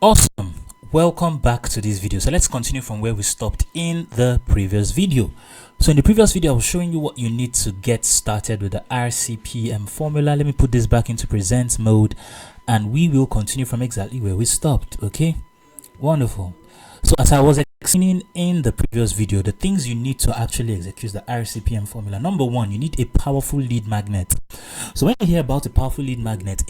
Awesome. Welcome back to this video. So let's continue from where we stopped in the previous video. So in the previous video, I was showing you what you need to get started with the RCPM formula. Let me put this back into present mode and we will continue from exactly where we stopped. Okay, wonderful. So as I was explaining in the previous video, the things you need to actually execute the RCPM formula. Number one, you need a powerful lead magnet. So when you hear about a powerful lead magnet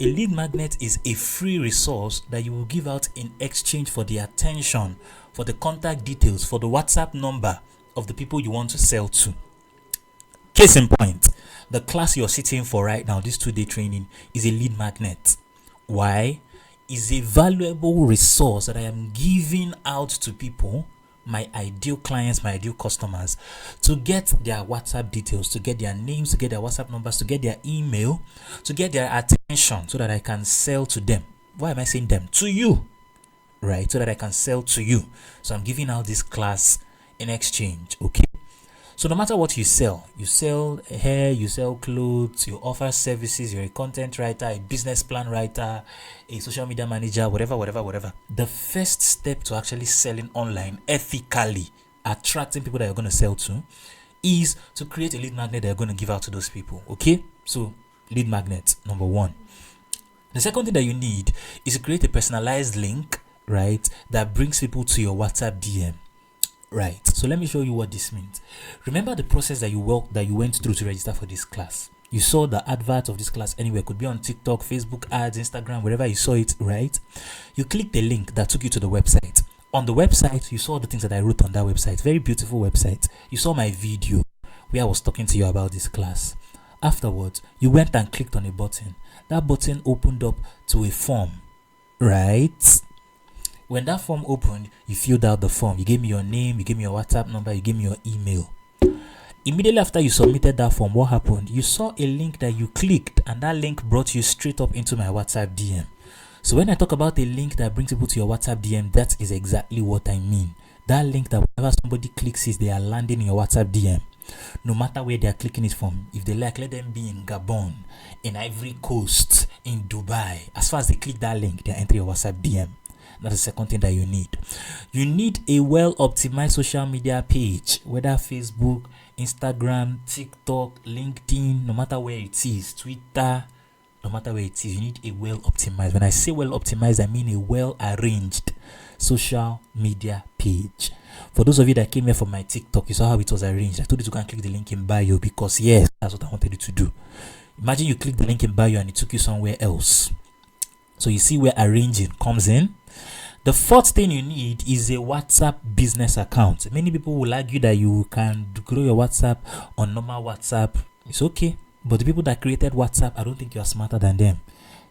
is a free resource that you will give out in exchange for the attention, for the contact details, for the WhatsApp number of the people you want to sell to. Case in point, the class you're sitting for right now, this 2-day training, is a lead magnet. Why? Is a valuable resource that I am giving out to people, my ideal clients, my ideal customers, to get their WhatsApp details, to get their names, to get their WhatsApp numbers, to get their email, to get their attention so that I can sell to them. Why am I saying them? To you, right? So that I can sell to you. So I'm giving out this class in exchange, okay? So no matter what you sell hair, you sell clothes, you offer services, you're a content writer, a business plan writer, a social media manager, whatever. The first step to actually selling online ethically, attracting people that you're going to sell to, is to create a lead magnet that you're going to give out to those people, okay? So lead magnet, number one. The second thing that you need is to create a personalized link, right, that brings people to your WhatsApp DM. Right, so let me show you what this means. Remember the process that you went through to register for this class. You saw the advert of this class anywhere. It could be on TikTok, Facebook ads, Instagram, wherever you saw it, right? You clicked the link that took you to the website. On the website, you saw the things that I wrote on that website. Very beautiful website. You saw my video where I was talking to you about this class. Afterwards, you went and clicked on a button. That button opened up to a form, right? When that form opened, you filled out the form. You gave me your name, you gave me your WhatsApp number, you gave me your email. Immediately after you submitted that form, what happened? You saw a link that you clicked, and that link brought you straight up into my WhatsApp DM. So when I talk about a link that brings people to your WhatsApp DM, that is exactly what I mean. That link that whenever somebody clicks it, they are landing in your WhatsApp DM. No matter where they are clicking it from. If they like, let them be in Gabon, in Ivory Coast, in Dubai. As far as they click that link, they are entering your WhatsApp DM. That's the second thing that you need. You need a well-optimized social media page, whether Facebook, Instagram, TikTok, LinkedIn, no matter where it is, Twitter, no matter where it is, you need a well-optimized. When I say well-optimized, I mean a well-arranged social media page. For those of you that came here from my TikTok, you saw how it was arranged. I told you to go and click the link in bio because yes, that's what I wanted you to do. Imagine you click the link in bio and it took you somewhere else. So you see where arranging comes in. The fourth thing you need is a WhatsApp business account. Many people will argue that you can grow your WhatsApp on normal WhatsApp. It's okay. But the people that created WhatsApp, I don't think you are smarter than them.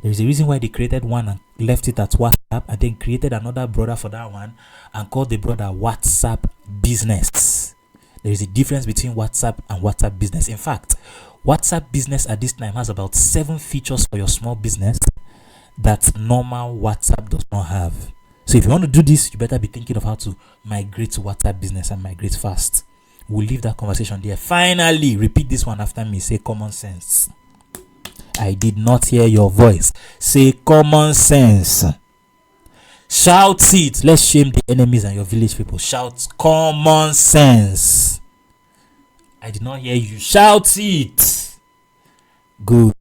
There is a reason why they created one and left it at WhatsApp and then created another brother for that one and called the brother WhatsApp Business. There is a difference between WhatsApp and WhatsApp Business. In fact, WhatsApp Business at this time has about 7 features for your small business that normal WhatsApp does not have. So if you want to do this, you better be thinking of how to migrate to WhatsApp Business and migrate fast. We'll leave that conversation there. Finally, repeat this one after me. Say common sense. I did not hear your voice. Say common sense. Shout it. Let's shame the enemies and your village people. Shout common sense. I did not hear you. Shout it. Good.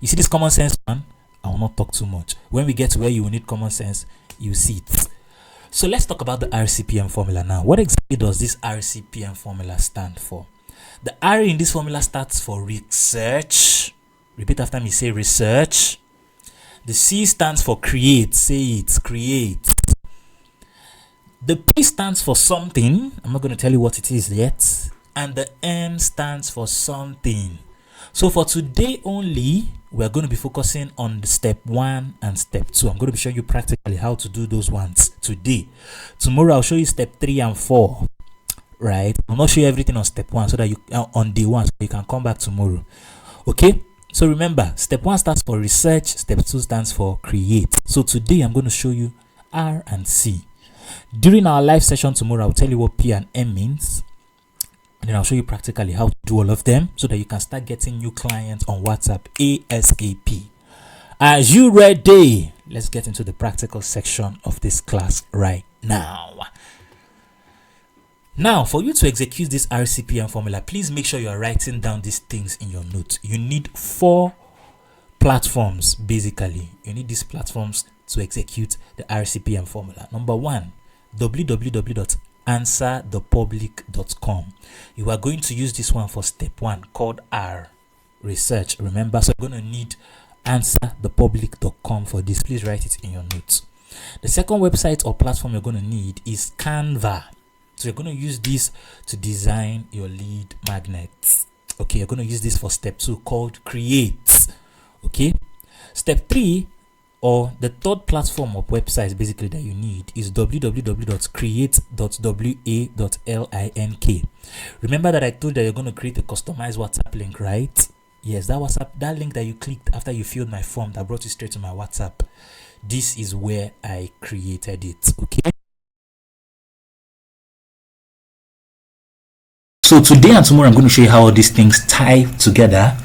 You see this common sense one? I will not talk too much. When we get to where you will need common sense, you see it. So let's talk about the RCPM formula now. What exactly does this RCPM formula stand for? The R in this formula stands for research. Repeat after me, say research. The C stands for create. Say it, create. The P stands for something. I'm not going to tell you what it is yet. And the M stands for something. So for today only, we're going to be focusing on the step 1 and step 2. I'm going to be showing you practically how to do those ones today. Tomorrow, I'll show you step 3 and 4. Right? I'll not show you everything on step 1 so that you on day 1 so you can come back tomorrow. Okay? So remember, step 1 stands for research. Step 2 stands for create. So today, I'm going to show you R and C. During our live session tomorrow, I'll tell you what P and M means. And then I'll show you practically how to do all of them so that you can start getting new clients on WhatsApp ASAP. Are you ready? let's get into the practical section of this class right now. Now, for you to execute this RCPM formula, please make sure you are writing down these things in your notes. You need 4 platforms, basically. You need these platforms to execute the RCPM formula. Number 1, www.answerthepublic.com. You are going to use this one for step 1, called R, research. Remember, so you're going to need answerthepublic.com for this. Please write it in your notes. The second website or platform you're going to need is Canva. So you're going to use this to design your lead magnets. Okay, you're going to use this for step 2, called create. Okay, step 3, or the third platform or website basically that you need, is www.create.wa.link. Remember that I told you that you're going to create a customized WhatsApp link, right? Yes, that link that you clicked after you filled my form that brought you straight to my WhatsApp. This is where I created it. Okay. So today and tomorrow I'm going to show you how all these things tie together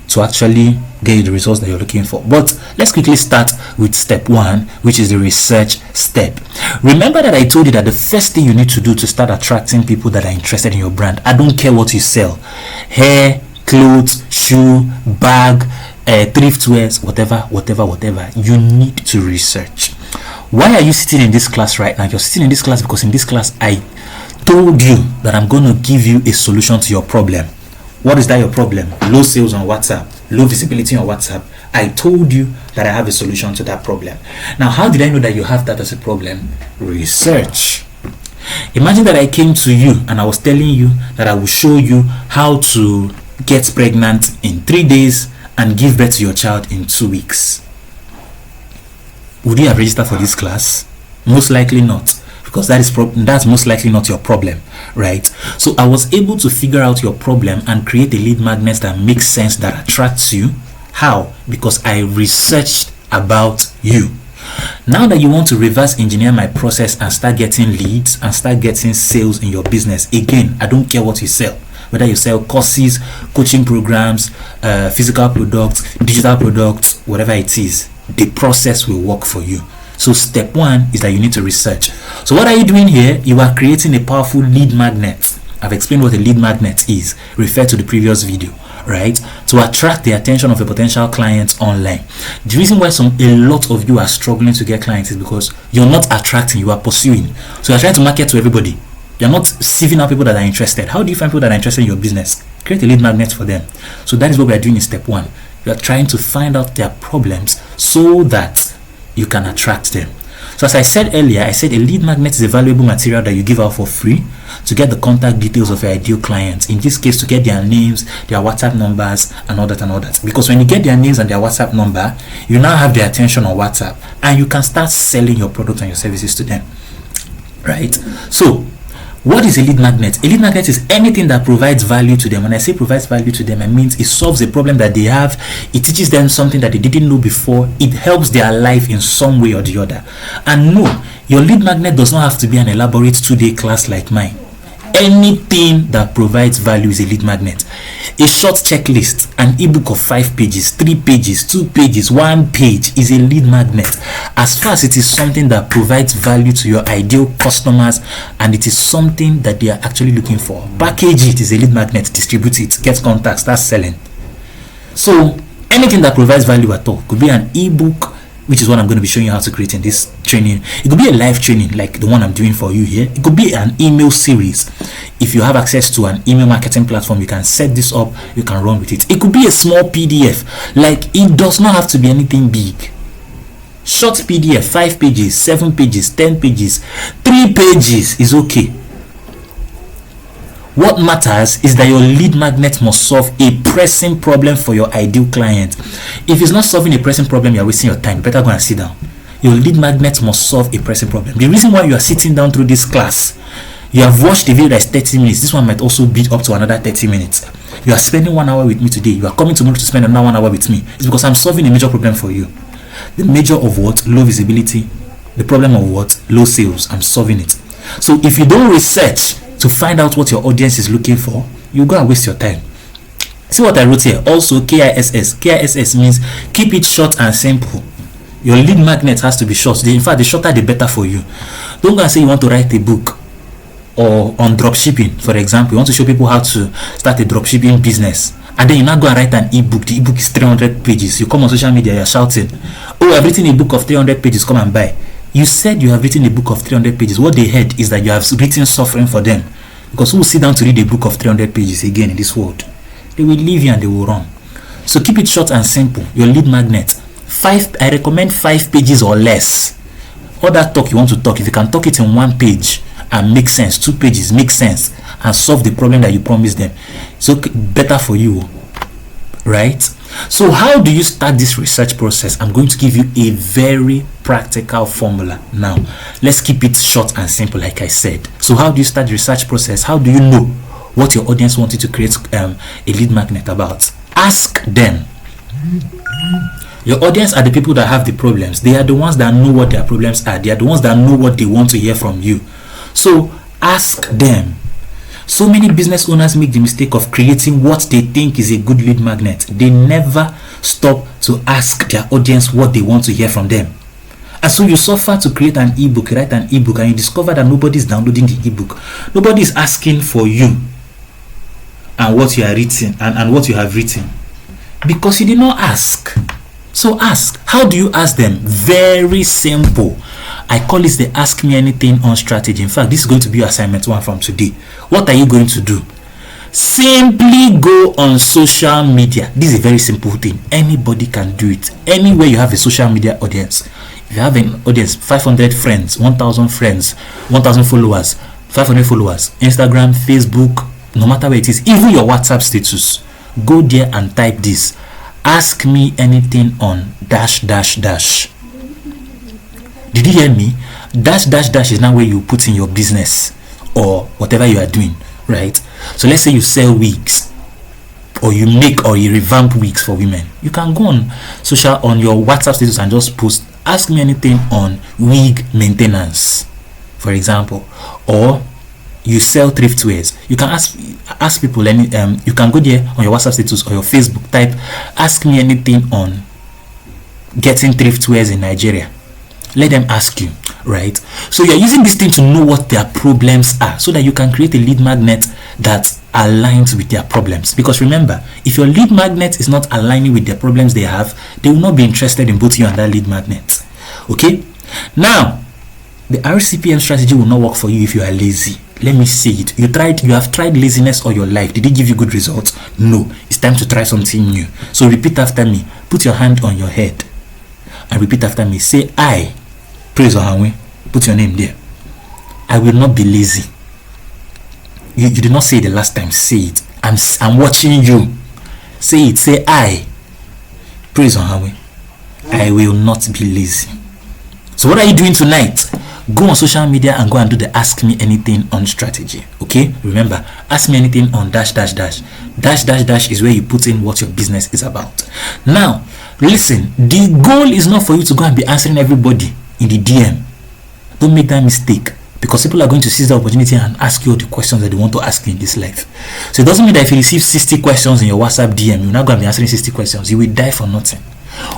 to actually get you the results that you're looking for. But let's quickly start with step 1, which is the research step. Remember that I told you that the first thing you need to do to start attracting people that are interested in your brand, I don't care what you sell, hair, clothes, shoe, bag, thrift wares, whatever, you need to research. Why are you sitting in this class right now? You're sitting in this class because in this class I told you that I'm going to give you a solution to your problem. What is that your problem? Low sales on WhatsApp, low visibility on WhatsApp. I told you that I have a solution to that problem. Now, how did I know that you have that as a problem? Research. Imagine that I came to you and I was telling you that I will show you how to get pregnant in 3 days and give birth to your child in 2 weeks. Would you have registered for this class? Most likely not, because that's most likely not your problem, right? So I was able to figure out your problem and create a lead magnet that makes sense, that attracts you. How? Because I researched about you. Now that you want to reverse engineer my process and start getting leads and start getting sales in your business, again, I don't care what you sell, whether you sell courses, coaching programs, physical products, digital products, whatever it is, the process will work for you. So step 1 is that you need to research. So what are you doing here? You are creating a powerful lead magnet. I've explained what a lead magnet is. Refer to the previous video, right? To attract the attention of a potential client online. The reason why a lot of you are struggling to get clients is because you're not attracting, you are pursuing. So you're trying to market to everybody. You're not sieving out people that are interested. How do you find people that are interested in your business? Create a lead magnet for them. So that is what we are doing in step 1. You are trying to find out their problems so that you can attract them. So as I said earlier, I said a lead magnet is a valuable material that you give out for free to get the contact details of your ideal clients. In this case, to get their names, their WhatsApp numbers, and all that. Because when you get their names and their WhatsApp number, you now have their attention on WhatsApp and you can start selling your products and your services to them, right? So what is a lead magnet? A lead magnet is anything that provides value to them. When I say provides value to them, I mean it solves a problem that they have. It teaches them something that they didn't know before. It helps their life in some way or the other. And no, your lead magnet does not have to be an elaborate 2-day class like mine. Anything that provides value is a lead magnet. A short checklist, an ebook of 5 pages, 3 pages, 2 pages, 1 page is a lead magnet. As far as it is something that provides value to your ideal customers and it is something that they are actually looking for, package it is a lead magnet, distribute it, get contacts, start selling. So anything that provides value at all, could be an ebook, which is what I'm going to be showing you how to create in this training. It could be a live training like the one I'm doing for you here. It could be an email series. If you have access to an email marketing platform, you can set this up, you can run with it. It could be a small PDF. Like, it does not have to be anything big. Short PDF, 5 pages, 7 pages, 10 pages, 3 pages is okay. What matters is that your lead magnet must solve a pressing problem for your ideal client. If it's not solving a pressing problem, you're wasting your time. Better go and sit down. Your lead magnet must solve a pressing problem. The reason why you are sitting down through this class, you have watched the video that's 30 minutes. This one might also be up to another 30 minutes. You are spending 1 hour with me today. You are coming tomorrow to spend another 1 hour with me. It's because I'm solving a major problem for you. The major of what? Low visibility. The problem of what? Low sales. I'm solving it. So if you don't research to find out what your audience is looking for, you go and waste your time. See what I wrote here? Also, KISS. KISS means keep it short and simple. Your lead magnet has to be short. In fact, the shorter the better for you. Don't go and say you want to write a book or on dropshipping, for example. You want to show people how to start a dropshipping business, and then you now go and write an ebook. The ebook is 300 pages. You come on social media, you're shouting, oh, I've written a book of 300 pages, come and buy. You said you have written a book of 300 pages. What they heard is that you have written suffering for them, because who will sit down to read a book of 300 pages again in this world? They will leave you and they will run. So keep it short and simple. Your lead magnet, I recommend 5 pages or less. All that talk you want to talk, if you can talk it in 1 page and make sense, 2 pages make sense and solve the problem that you promised them, so better for you, right? So how do you start this research process? I'm going to give you a very practical formula. Now let's keep it short and simple, like I said. So how do you start the research process? How do you know what your audience wanted to create a lead magnet about? Ask them. Your audience are the people that have the problems. They are the ones that know what their problems are. They are the ones that know what they want to hear from you. So ask them. So many business owners make the mistake of creating what they think is a good lead magnet. They never stop to ask their audience what they want to hear from them. And so you suffer to create an ebook, write an ebook, and you discover that nobody is downloading the ebook. Nobody is asking for you and what you are written and what you have written, because you did not ask. So ask. How do you ask them? Very simple. I call it the ask me anything on strategy. In fact, this is going to be assignment 1 from today. What are you going to do? Simply go on social media. This is a very simple thing. Anybody can do it. Anywhere you have a social media audience. If you have an audience, 500 friends, 1,000 friends, 1,000 followers, 500 followers, Instagram, Facebook, no matter where it is, even your WhatsApp status, go there and type this: ask me anything on dash dash dash. Did you hear me? Dash dash dash is now where you put in your business or whatever you are doing, right? So let's say you sell wigs, or you make or you revamp wigs for women. You can go on your WhatsApp status and just post, ask me anything on wig maintenance, for example. Or you sell thrift wares, you can ask people any you can go there on your WhatsApp status or your Facebook, type ask me anything on getting thrift wares in Nigeria. Let them ask you, right? So you're using this thing to know what their problems are, so that you can create a lead magnet that aligns with their problems. Because remember, if your lead magnet is not aligning with their problems they have, they will not be interested in both you and that lead magnet. Okay, now the RCPM strategy will not work for you if you are lazy. Let me say it. You have tried laziness all your life. Did it give you good results? No. It's time to try something new. So repeat after me. Put your hand on your head and repeat after me. Say, I, praise Ohanwe. Put your name there. I will not be lazy. You did not say it the last time. Say it. I'm watching you. Say it. Say, I, praise Ohanwe. I will not be lazy. So what are you doing tonight? Go on social media and go and do the ask me anything on strategy. Okay, remember, ask me anything on dash dash dash. Dash dash dash is where you put in what your business is about. Now listen, the goal is not for you to go and be answering everybody in the DM. Don't make that mistake, because people are going to seize the opportunity and ask you all the questions that they want to ask you in this life. So it doesn't mean that if you receive 60 questions in your WhatsApp DM, you're not going to be answering 60 questions. You will die for nothing.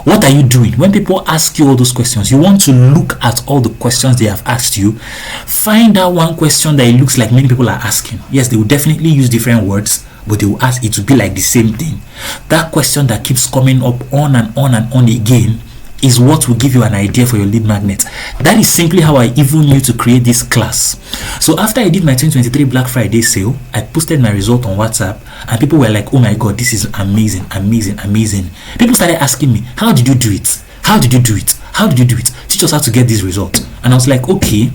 What are you doing? When people ask you all those questions, you want to look at all the questions they have asked you. Find out one question that it looks like many people are asking. Yes, they will definitely use different words, but they will ask it to be like the same thing. That question that keeps coming up on and on and on again is what will give you an idea for your lead magnet. That is simply how I even knew to create this class. So after I did my 2023 Black Friday sale, I posted my result on WhatsApp, and people were like, oh my god, this is amazing, amazing, amazing. People started asking me, how did you do it? How did you do it? How did you do it? Teach us how to get this result. And I was like, okay,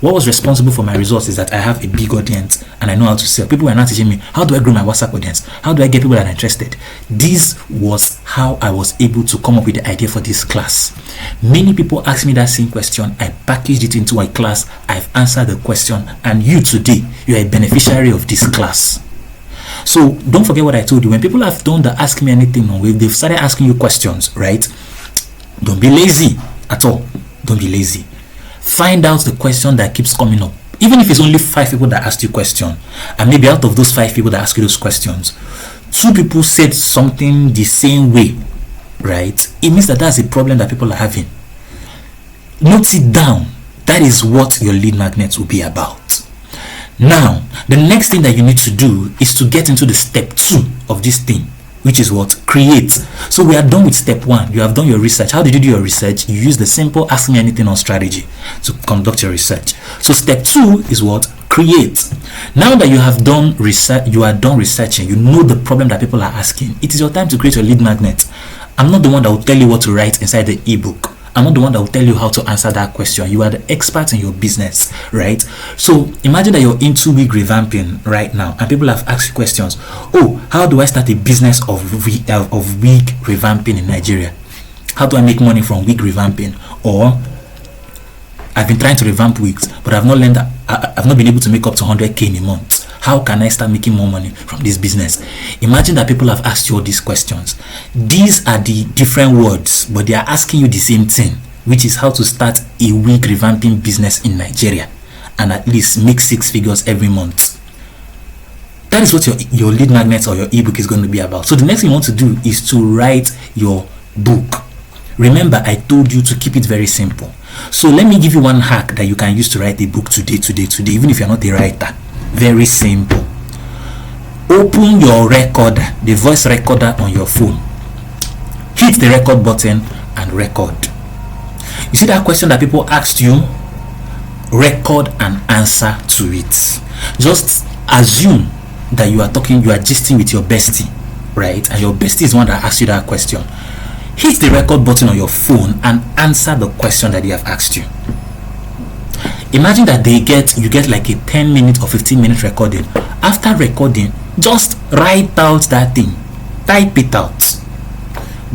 what was responsible for my results is that I have a big audience and I know how to sell. People were not teaching me, how do I grow my WhatsApp audience? How do I get people that are interested? This was how I was able to come up with the idea for this class. Many people asked me that same question. I packaged it into a class. I've answered the question, and you today, you are a beneficiary of this class. So don't forget what I told you. When people have done the ask me anything on wave, they've started asking you questions, right? Don't be lazy at all. Don't be lazy. Find out the question that keeps coming up. Even if it's only 5 people that asked you a question, and maybe out of those 5 people that ask you those questions, 2 people said something the same way, right? It means that that's a problem that people are having. Note it down. That is what your lead magnet will be about. Now, the next thing that you need to do is to get into the step 2 of this thing, which is what? Create. So we are done with step 1. You have done your research. How did you do your research? You use the simple ask me anything on strategy to conduct your research. So step 2 is what? Create. Now that you have done research, you are done researching, you know the problem that people are asking, it is your time to create your lead magnet. I'm not the one that will tell you what to write inside the ebook. I'm not the one that will tell you how to answer that question. You are the expert in your business, right? So imagine that you're into wig revamping right now and people have asked you questions. Oh, how do I start a business of wig revamping in Nigeria? How do I make money from wig revamping? Or I've been trying to revamp wigs, but I've not learned that I've not been able to make up to 100k in a month. How can I start making more money from this business? Imagine that people have asked you all these questions. These are the different words, but they are asking you the same thing, which is how to start a wig revamping business in Nigeria and at least make 6 figures every month. That is what your lead magnet or your ebook is going to be about. So the next thing you want to do is to write your book. Remember, I told you to keep it very simple. So let me give you one hack that you can use to write a book today, even if you're not a writer. Very simple. Open your recorder, the voice recorder on your phone. Hit the record button and record. You see that question that people asked you? Record an answer to it. Just assume that you are gisting with your bestie, right? And your bestie is the one that asked you that question. Hit the record button on your phone and answer the question that they have asked you. Imagine that you get like a 10-minute or 15-minute recording. After recording, just write out that thing. Type it out.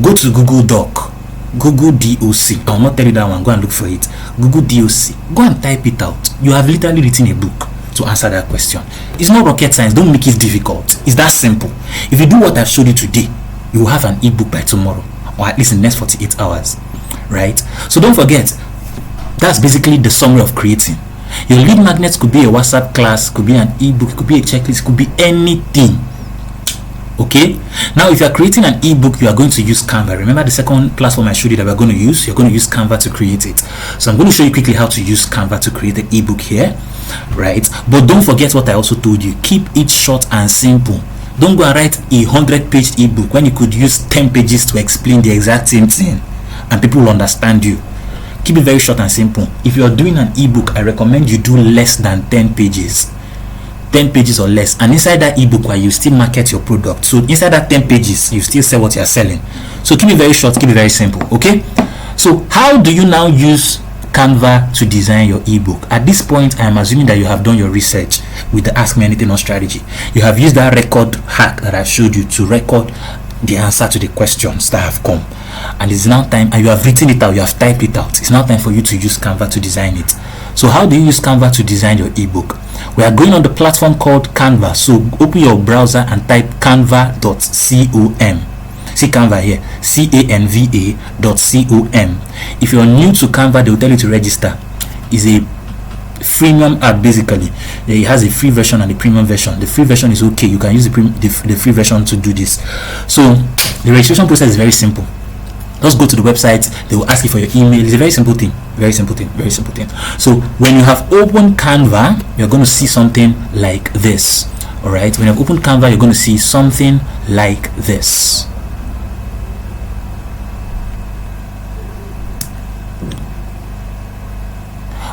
Go to Google Doc. Google DOC. I will not tell you that one. Go and look for it. Google DOC. Go and type it out. You have literally written a book to answer that question. It's not rocket science. Don't make it difficult. It's that simple. If you do what I've showed you today, you will have an ebook by tomorrow, or at least in the next 48 hours, right? So don't forget, that's basically the summary of creating. Your lead magnets could be a WhatsApp class, could be an ebook, could be a checklist, could be anything. Okay, now if you are creating an ebook, you are going to use Canva. Remember the second platform I showed you that we're going to use? You're going to use Canva to create it. So I'm going to show you quickly how to use Canva to create an ebook here, right? But don't forget what I also told you. Keep it short and simple. Don't go and write a 100-page ebook when you could use 10 pages to explain the exact same thing and people will understand you. Keep it very short and simple. If you are doing an ebook, I recommend you do less than 10 pages. 10 pages or less, and inside that ebook where you still market your product. So inside that 10 pages, you still sell what you are selling. So keep it very short, keep it very simple. Okay, so how do you now use Canva to design your ebook? At this point, I am assuming that you have done your research with the Ask Me Anything on strategy. You have used that record hack that I showed you to record the answer to the questions that have come, and it's now time, and you have written it out, you have typed it out. It's now time for you to use Canva to design it. So how do you use Canva to design your ebook? We are going on the platform called Canva. So open your browser and type canva.com. See Canva here, canva.com. If you're new to Canva, they will tell you to register. It's a freemium app basically. It has a free version and a premium version. The free version is okay. You can use the free version to do this. So the registration process is very simple. Just go to the website, they will ask you for your email. It's a very simple thing. Very simple thing. Very simple thing. So when you have opened Canva, you're going to see something like this. Alright, when you have opened Canva, you're going to see something like this.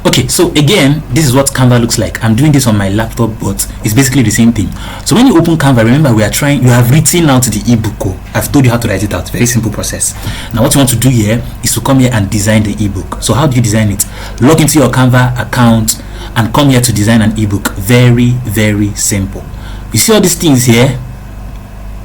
Okay, so again, this is what Canva looks like. I'm doing this on my laptop, but it's basically the same thing. So when you open Canva, remember you have written out the ebook. I've told you how to write it out. Very simple process. Now what you want to do here is to come here and design the ebook. So how do you design it? Log into your Canva account and come here to design an ebook. Very, very simple. You see all these things here?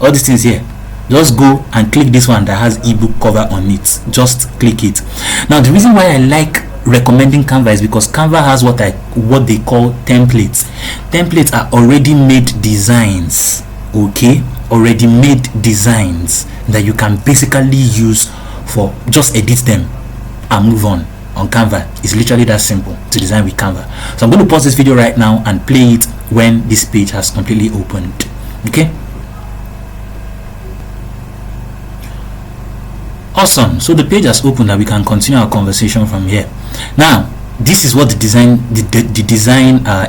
All these things here. Just go and click this one that has ebook cover on it. Just click it. Now the reason why I like recommending Canva is because Canva has what they call templates. Templates are already made designs. Okay, already made designs that you can basically use for just edit them and move on Canva. It's literally that simple to design with Canva. So I'm going to pause this video right now and play it when this page has completely opened. Okay, awesome. So the page has opened and we can continue our conversation from here. Now this is what the design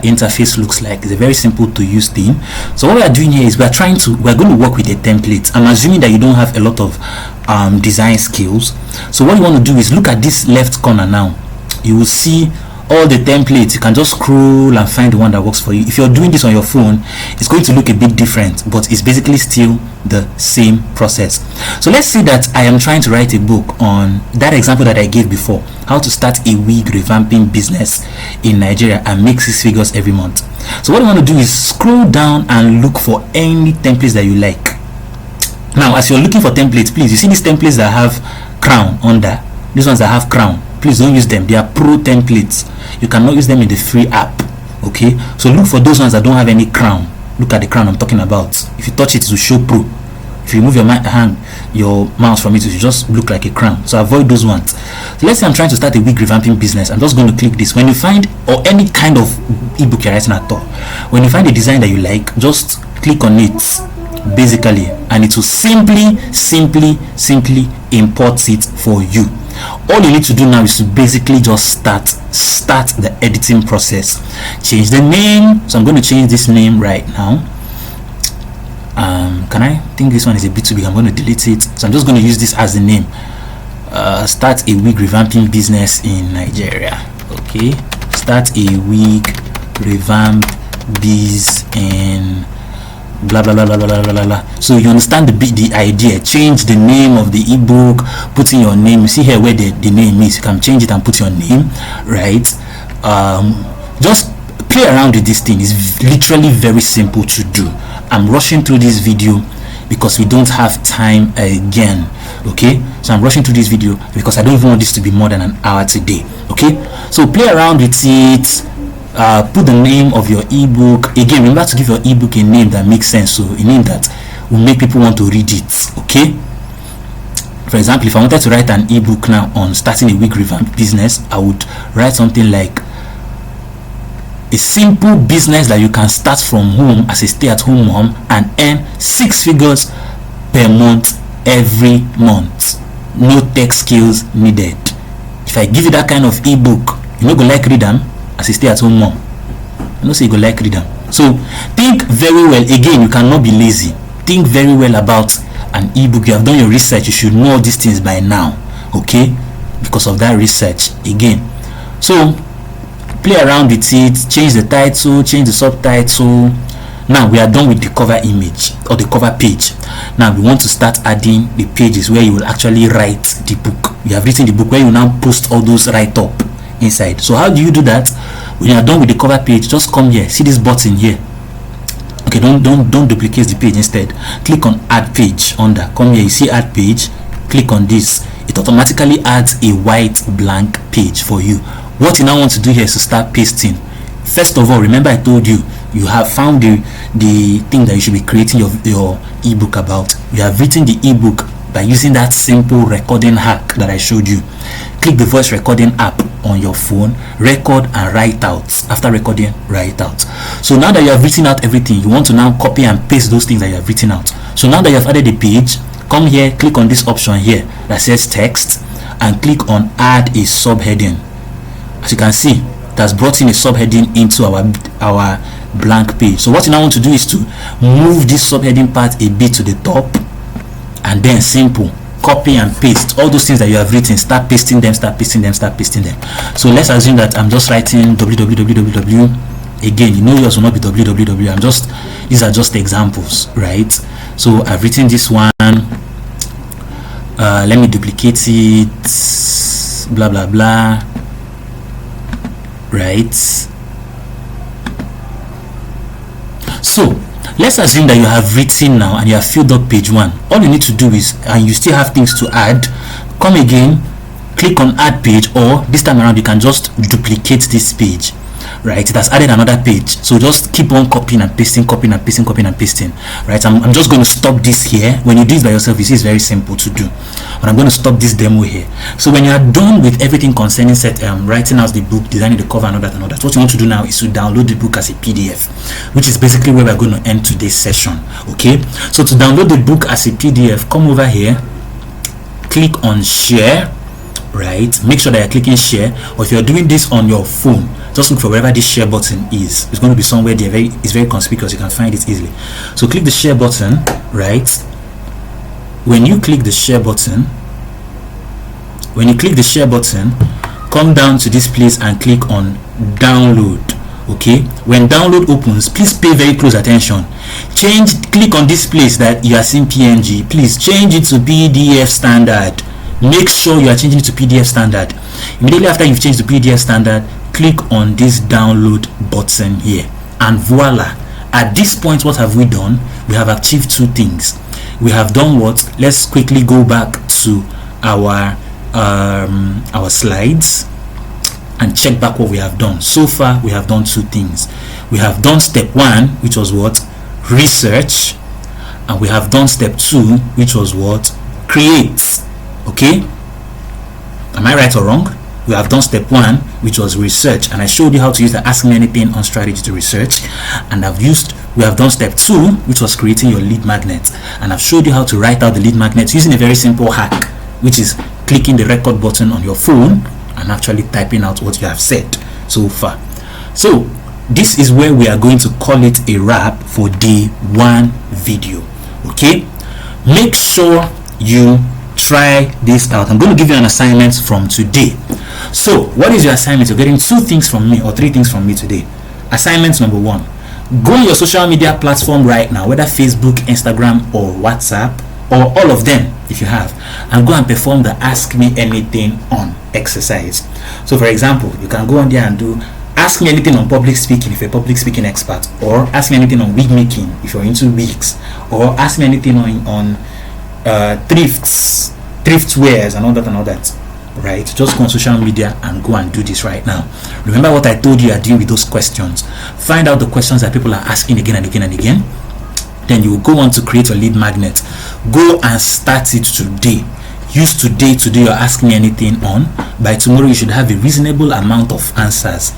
interface looks like. It's a very simple to use theme. So what we are doing here is we're going to work with a template. I'm assuming that you don't have a lot of design skills. So what you want to do is look at this left corner now. You will see all the templates. You can just scroll and find the one that works for you. If you're doing this on your phone, it's going to look a bit different, but it's basically still the same process. So let's say that I am trying to write a book on that example that I gave before, how to start a wig revamping business in Nigeria and make 6 figures every month. So what I want to do is scroll down and look for any templates that you like. Now as you're looking for templates, please, you see these templates that have crown under, these ones that have crown, please don't use them. They are pro templates. You cannot use them in the free app. Okay, so look for those ones that don't have any crown. Look at the crown I'm talking about. If you touch it, it will show pro. If you move your mouse from it, it will just look like a crown. So avoid those ones. So let's say I'm trying to start a wig revamping business. I'm just going to click this. When you find, or any kind of ebook you're writing at all, when you find a design that you like, just click on it basically, and it will simply import it for you. All you need to do now is to basically just start the editing process. Change the name. So I'm going to change this name right now. Can I think this one is a bit too big? I'm going to delete it. So I'm just going to use this as the name. Start a wig revamping business in Nigeria. Okay, start a wig revamped biz in blah blah blah blah blah blah blah. So you understand the idea. Change the name of the ebook, put in your name. You see here where the name is, you can change it and put your name, right? Just play around with this thing. It's literally very simple to do. I'm rushing through this video because we don't have time again. Okay, so I'm rushing through this video because I don't even want this to be more than an hour today. Okay, so play around with it. Put the name of your ebook. Again, remember to give your ebook a name that makes sense, so a name that will make people want to read it. Okay, for example, if I wanted to write an ebook now on starting a wig revamp business, I would write something like a simple business that you can start from home as a stay-at-home mom and earn 6 figures per month every month. No tech skills needed. If I give you that kind of ebook, you know go like read them as a stay-at-home mom. I know say you go like read them. So think very well. Again, you cannot be lazy. Think very well about an ebook. You have done your research. You should know all these things by now. Okay, because of that research. Again, so play around with it. Change the title, change the subtitle. Now we are done with the cover image or the cover page. Now we want to start adding the pages where you will actually write the book. You have written the book, where you now post all those write-up inside. So how do you do that? When you are done with the cover page, just come here, see this button here. Okay, don't duplicate the page. Instead click on add page. Under, come here, you see add page, click on this. It automatically adds a white blank page for you. What you now want to do here is to start pasting. First of all, remember I told you have found the thing that you should be creating your ebook about. You have written the ebook by using that simple recording hack that I showed you. Click the voice recording app on your phone, record and write out. After recording, write out. So now that you have written out everything, you want to now copy and paste those things that you have written out. So now that you have added the page, come here, click on this option here that says text and click on add a subheading. As you can see, it has brought in a subheading into our blank page. So what you now want to do is to move this subheading part a bit to the top, and then simple copy and paste all those things that you have written. Start pasting them. So let's assume that I'm just writing www. Again, you know yours will not be www. These are just examples, right? So I've written this one. Let me duplicate it, blah blah blah, right? So let's assume that you have written now and you have filled up page 1. All you need to do is, and you still have things to add, come again, click on add page, or this time around you can just duplicate this page, right? It has added another page. So just keep on copying and pasting, right? I'm just going to stop this here. When you do it by yourself, you see it's very simple to do, but I'm going to stop this demo here. So when you are done with everything concerning writing out the book, designing the cover and all that, what you want to do now is to download the book as a PDF, which is basically where we're going to end today's session. Okay, so to download the book as a PDF, come over here, click on share, right, make sure that you're clicking share. Or if you're doing this on your phone, just look for wherever this share button is. It's going to be somewhere there. It's very conspicuous. You can find it easily. So click the share button, right? When you click the share button, come down to this place and click on download. Okay, when download opens, please pay very close attention. Click on this place that you are seeing PNG. Please change it to PDF standard. Make sure you are changing it to PDF standard. Immediately after you've changed to PDF standard, click on this download button here, and voila. At this point, what have we done? We have achieved two things. We have done what? Let's quickly go back to our slides and check back what we have done. So far we have done two things. We have done step 1, which was what? Research. And we have done step 2, which was what? Create. Okay, am I right or wrong? We have done step 1, which was research, and I showed you how to use the ask me anything on strategy to research. And we have done step 2, which was creating your lead magnet, and I've showed you how to write out the lead magnet using a very simple hack, which is clicking the record button on your phone and actually typing out what you have said so far. So this is where we are going to call it a wrap for day 1 video. Okay, make sure you try this out. I'm going to give you an assignment from today. So what is your assignment? You're getting 2 things from me, or 3 things from me today. Assignment number 1, go on your social media platform right now, whether Facebook, Instagram, or WhatsApp, or all of them if you have, and go and perform the ask me anything on exercise. So for example, you can go on there and do ask me anything on public speaking if you're a public speaking expert, or ask me anything on wig making if you're into wigs, or ask me anything on thrift wares and all that, right? Just go on social media and go and do this right now. Remember what I told you are doing with those questions. Find out the questions that people are asking again and again and again. Then you will go on to create your lead magnet. Go and start it today. Use today to do your ask me anything on. By tomorrow you should have a reasonable amount of answers.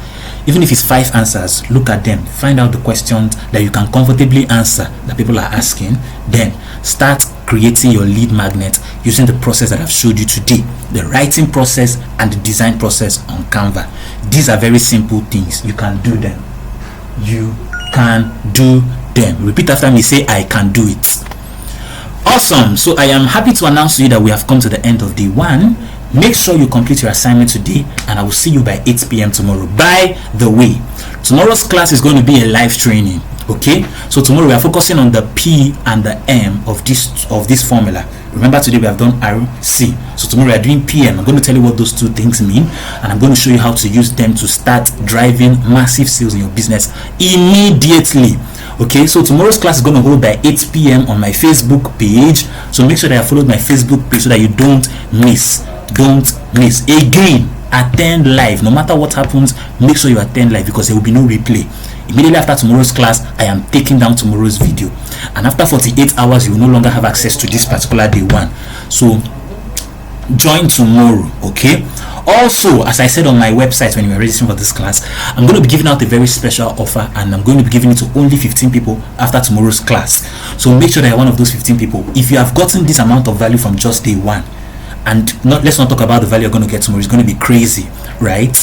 Even if it's 5 answers, look at them, find out the questions that you can comfortably answer that people are asking. Then start creating your lead magnet using the process that I've showed you today, the writing process and the design process on Canva. These are very simple things. You can do them. You can do them. Repeat after me. Say, I can do it. Awesome. So I am happy to announce to you that we have come to the end of day 1. Make sure you complete your assignment today, and I will see you by 8 p.m. tomorrow. By the way, tomorrow's class is going to be a live training. Okay, so tomorrow we are focusing on the P and the M of this formula. Remember, today we have done RC, so tomorrow we are doing PM. I'm going to tell you what those 2 things mean, and I'm going to show you how to use them to start driving massive sales in your business immediately. Okay, so tomorrow's class is going to hold by 8 p.m. on my Facebook page, so make sure that you followed my Facebook page so that you don't miss. Again, attend live. No matter what happens, make sure you attend live, because there will be no replay. Immediately after tomorrow's class, I am taking down tomorrow's video, and after 48 hours you will no longer have access to this particular day 1. So join tomorrow. Okay, also, as I said on my website when you were registering for this class, I'm going to be giving out a very special offer, and I'm going to be giving it to only 15 people after tomorrow's class. So make sure that you're one of those 15 people. If you have gotten this amount of value from just day 1, and let's not talk about the value you're going to get tomorrow, it's going to be crazy, right?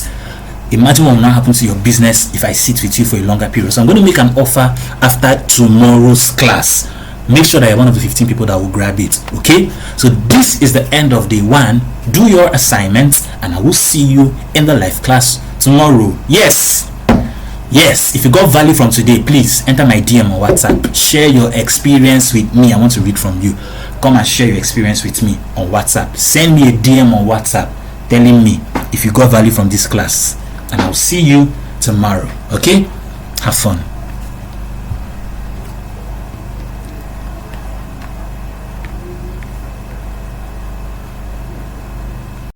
Imagine what will now happen to your business if I sit with you for a longer period. So I'm going to make an offer after tomorrow's class. Make sure that you're one of the 15 people that will grab it. Okay, so this is the end of day 1. Do your assignments, and I will see you in the live class tomorrow. Yes, if you got value from today, please enter my DM on WhatsApp. Share your experience with me. I want to read from you. Come and share your experience with me on WhatsApp. Send me a DM on WhatsApp telling me if you got value from this class, and I'll see you tomorrow. Okay, have fun.